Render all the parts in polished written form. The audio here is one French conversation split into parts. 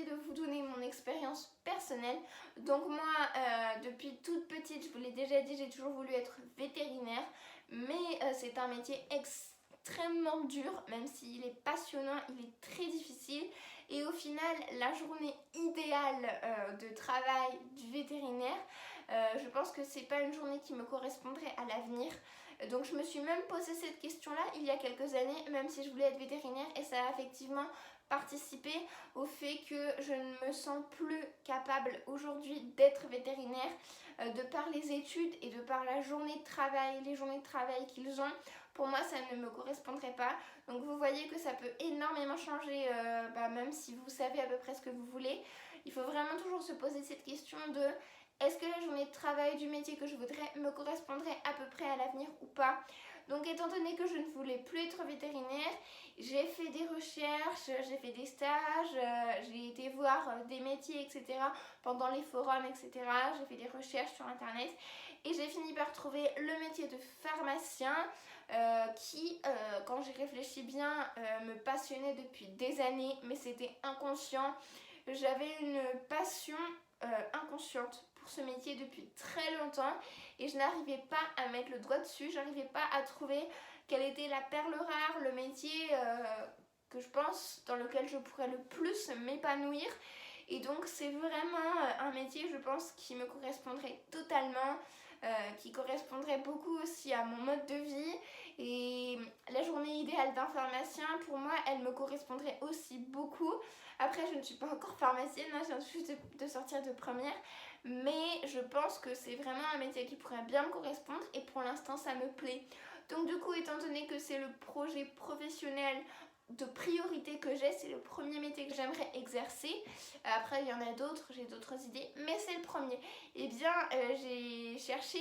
de vous donner mon expérience personnelle. Donc moi, depuis toute petite, je vous l'ai déjà dit, j'ai toujours voulu être vétérinaire, mais c'est un métier extrêmement dur, même s'il est passionnant, il est très difficile. Et au final, la journée idéale de travail du vétérinaire, je pense que c'est pas une journée qui me correspondrait à l'avenir. Donc je me suis même posé cette question-là il y a quelques années, même si je voulais être vétérinaire, et ça a effectivement participé au fait que je ne me sens plus capable aujourd'hui d'être vétérinaire de par les études et de par la journée de travail, les journées de travail qu'ils ont. Pour moi, ça ne me correspondrait pas. Donc vous voyez que ça peut énormément changer, même si vous savez à peu près ce que vous voulez. Il faut vraiment toujours se poser cette question de est-ce que la journée de travail du métier que je voudrais me correspondrait à peu près à l'avenir ou pas. Donc étant donné que je ne voulais plus être vétérinaire, j'ai fait des recherches, j'ai fait des stages, j'ai été voir des métiers, etc. pendant les forums, etc. J'ai fait des recherches sur internet et j'ai fini par trouver le métier de pharmacien qui, quand j'y réfléchis bien, me passionnait depuis des années, mais c'était inconscient. J'avais une passion inconsciente pour ce métier depuis très longtemps et je n'arrivais pas à mettre le doigt dessus, j'arrivais pas à trouver quelle était la perle rare, le métier que je pense dans lequel je pourrais le plus m'épanouir. Et donc c'est vraiment un métier, je pense, qui me correspondrait totalement, qui correspondrait beaucoup aussi à mon mode de vie. Et la journée idéale d'un pharmacien, pour moi, elle me correspondrait aussi beaucoup. Après, je ne suis pas encore pharmacienne, je viens juste de sortir de première, mais je pense que c'est vraiment un métier qui pourrait bien me correspondre et pour l'instant, ça me plaît. Donc du coup, étant donné que c'est le projet professionnel de priorité que j'ai, c'est le premier métier que j'aimerais exercer. Après, il y en a d'autres, j'ai d'autres idées, mais c'est le premier. Et bien, j'ai cherché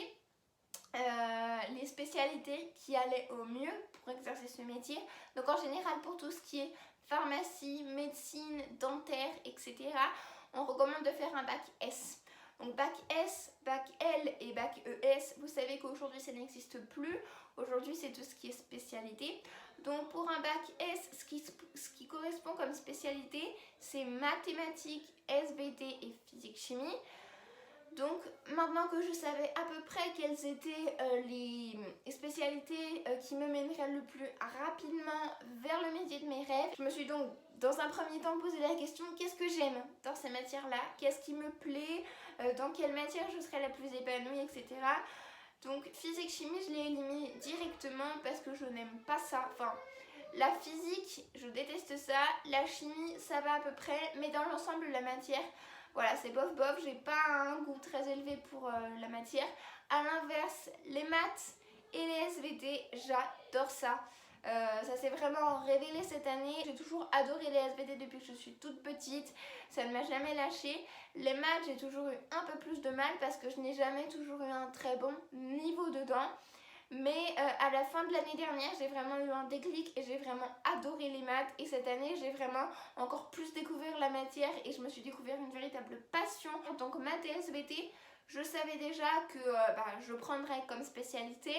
les spécialités qui allaient au mieux pour exercer ce métier. Donc en général, pour tout ce qui est pharmacie, médecine, dentaire, etc., on recommande de faire un bac S. Donc bac S, bac L et bac ES, vous savez qu'aujourd'hui ça n'existe plus. Aujourd'hui c'est tout ce qui est spécialité. Donc pour un bac S, ce qui correspond comme spécialité, c'est mathématiques, SVT et physique-chimie. Donc maintenant que je savais à peu près quelles étaient les spécialités qui me mèneraient le plus rapidement vers le métier de mes rêves, je me suis donc dans un premier temps posé la question qu'est-ce que j'aime dans ces matières-là, qu'est-ce qui me plaît, dans quelle matière je serais la plus épanouie, etc. Donc physique-chimie, je l'ai éliminée directement parce que je n'aime pas ça. Enfin, la physique, je déteste ça, la chimie, ça va à peu près, mais dans l'ensemble de la matière, voilà, c'est bof bof, j'ai pas un goût très élevé pour la matière. A l'inverse, les maths et les SVT, j'adore ça. Ça s'est vraiment révélé cette année. J'ai toujours adoré les SVT depuis que je suis toute petite. Ça ne m'a jamais lâché. Les maths, j'ai toujours eu un peu plus de mal parce que je n'ai jamais toujours eu un très bon niveau dedans. Mais à la fin de l'année dernière, j'ai vraiment eu un déclic et j'ai vraiment adoré les maths. Et cette année, j'ai vraiment encore plus découvert la matière et je me suis découvert une véritable passion. Donc maths et SVT, je savais déjà que je prendrais comme spécialité.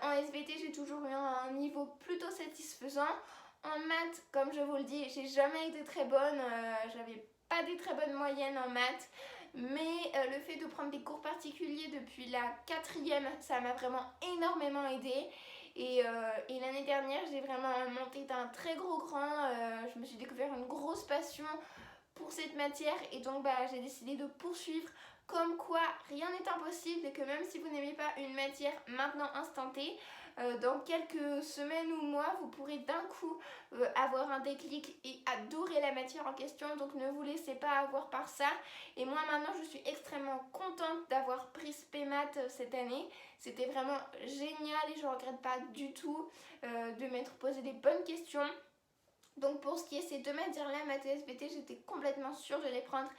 En SVT, j'ai toujours eu un niveau plutôt satisfaisant. En maths, comme je vous le dis, j'ai jamais été très bonne. J'avais pas des très bonnes moyennes en maths. Mais le fait de prendre des cours particuliers depuis la 4e, ça m'a vraiment énormément aidé. Et l'année dernière, j'ai vraiment monté d'un très gros cran. Je me suis découvert une grosse passion pour cette matière et donc j'ai décidé de poursuivre. Comme quoi, rien n'est impossible et que même si vous n'aimez pas une matière maintenant instant T, dans quelques semaines ou mois, vous pourrez d'un coup avoir un déclic et adorer la matière en question. Donc ne vous laissez pas avoir par ça. Et moi maintenant, je suis extrêmement contente d'avoir pris SP Maths cette année. C'était vraiment génial et je ne regrette pas du tout de m'être posé des bonnes questions. Donc pour ce qui est ces deux matières-là, maths et SVT, j'étais complètement sûre de les prendre.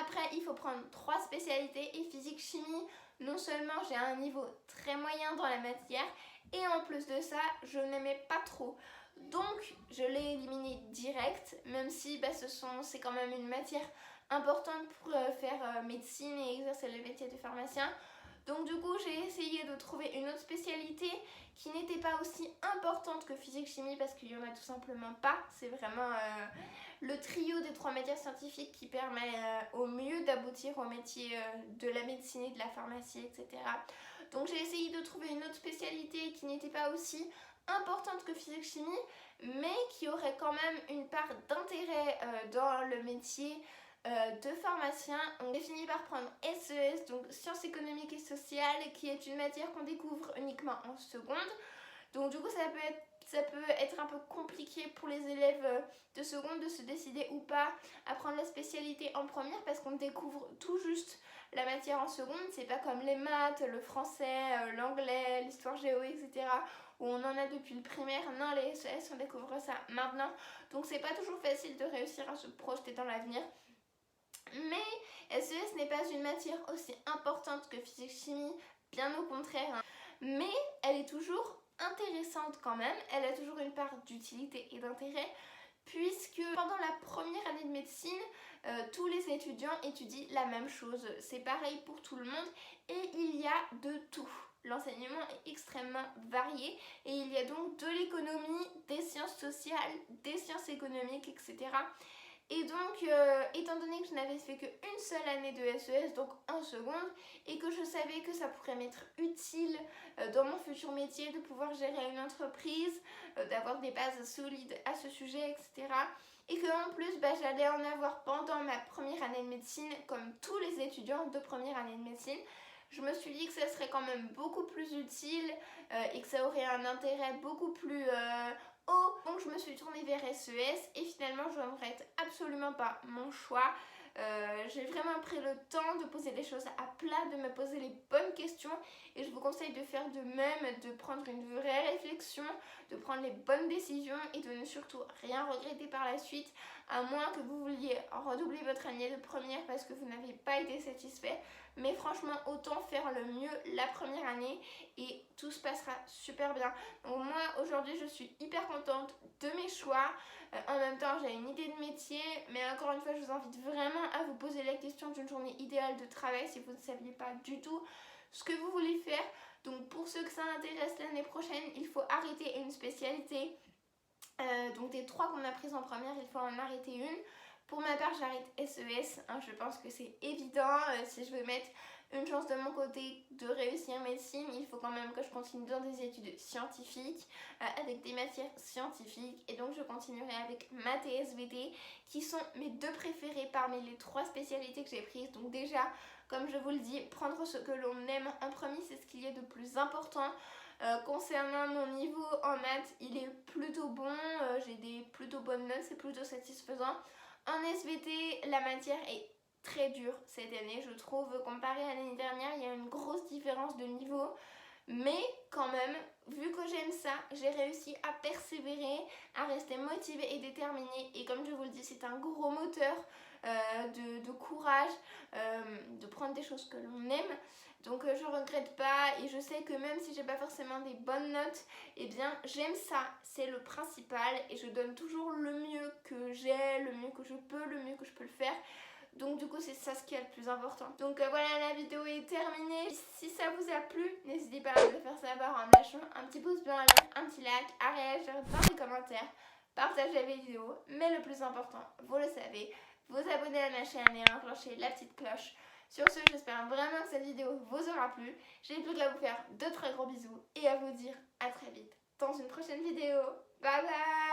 Après, il faut prendre 3 spécialités et physique, chimie. Non seulement j'ai un niveau très moyen dans la matière, et en plus de ça, je n'aimais pas trop. Donc je l'ai éliminé direct, même si c'est quand même une matière importante pour faire médecine et exercer le métier de pharmacien. Donc du coup j'ai essayé de trouver une autre spécialité qui n'était pas aussi importante que physique-chimie parce qu'il n'y en a tout simplement pas. C'est vraiment le trio des 3 matières scientifiques qui permet au mieux d'aboutir au métier de la médecine et de la pharmacie, etc. Donc j'ai essayé de trouver une autre spécialité qui n'était pas aussi importante que physique-chimie, mais qui aurait quand même une part d'intérêt dans le métier de pharmacien. On a fini par prendre SES, donc sciences économiques et sociales, qui est une matière qu'on découvre uniquement en seconde. Donc du coup ça peut être un peu compliqué pour les élèves de seconde de se décider ou pas à prendre la spécialité en première parce qu'on découvre tout juste la matière en seconde. C'est pas comme les maths, le français, l'anglais, l'histoire géo, etc. où on en a depuis le primaire. Non, les SES on découvre ça maintenant. Donc c'est pas toujours facile de réussir à se projeter dans l'avenir. Mais SES n'est pas une matière aussi importante que physique-chimie, bien au contraire. Hein. Mais elle est toujours intéressante quand même, elle a toujours une part d'utilité et d'intérêt, puisque pendant la première année de médecine, tous les étudiants étudient la même chose. C'est pareil pour tout le monde et il y a de tout. L'enseignement est extrêmement varié et il y a donc de l'économie, des sciences sociales, des sciences économiques, etc. Et donc, étant donné que je n'avais fait qu'une seule année de SES, donc en seconde, et que je savais que ça pourrait m'être utile dans mon futur métier, de pouvoir gérer une entreprise, d'avoir des bases solides à ce sujet, etc. Et qu'en plus, j'allais en avoir pendant ma première année de médecine, comme tous les étudiants de première année de médecine, je me suis dit que ça serait quand même beaucoup plus utile et que ça aurait un intérêt beaucoup plus donc je me suis tournée vers SES et finalement je ne regrette absolument pas mon choix. J'ai vraiment pris le temps de poser les choses à plat, de me poser les bonnes questions et je vous conseille de faire de même, de prendre une vraie réflexion, de prendre les bonnes décisions et de ne surtout rien regretter par la suite, à moins que vous vouliez redoubler votre année de première parce que vous n'avez pas été satisfait. Mais franchement, autant faire le mieux la première année et tout se passera super bien. Donc moi, aujourd'hui, je suis hyper contente de mes choix. En même temps, j'ai une idée de métier, mais encore une fois, je vous invite vraiment à vous poser la question d'une journée idéale de travail si vous ne saviez pas du tout ce que vous voulez faire. Donc pour ceux que ça intéresse l'année prochaine, il faut arrêter une spécialité. Donc des 3 qu'on a prises en première, il faut en arrêter une. Pour ma part, j'arrête SES, hein, je pense que c'est évident. Si je veux mettre une chance de mon côté de réussir médecine, il faut quand même que je continue dans des études scientifiques, avec des matières scientifiques. Et donc je continuerai avec maths et SVT, qui sont mes 2 préférées parmi les 3 spécialités que j'ai prises. Donc déjà, comme je vous le dis, prendre ce que l'on aime en premier, c'est ce qu'il y a de plus important. Concernant mon niveau en maths, il est plutôt bon, j'ai des plutôt bonnes notes, c'est plutôt satisfaisant. En SVT, la matière est très dure cette année, je trouve. Comparé à l'année dernière, il y a une grosse différence de niveau. Mais quand même, vu que j'aime ça, j'ai réussi à persévérer, à rester motivée et déterminée. Et comme je vous le dis, c'est un gros moteur de courage, de prendre des choses que l'on aime. Donc je regrette pas et je sais que même si j'ai pas forcément des bonnes notes, eh bien j'aime ça, c'est le principal et je donne toujours le mieux que j'ai, le mieux que je peux, le mieux que je peux le faire. Donc du coup c'est ça ce qui est le plus important. Donc voilà, la vidéo est terminée. Si ça vous a plu, n'hésitez pas à me le faire savoir en me lâchant un petit pouce bleu en l'air, un petit like, à réagir dans les commentaires, partagez la vidéo, mais le plus important, vous le savez, vous abonner à ma chaîne et enclencher la petite cloche. Sur ce, j'espère vraiment que cette vidéo vous aura plu. J'ai plus qu'à vous faire de très gros bisous et à vous dire à très vite dans une prochaine vidéo. Bye bye!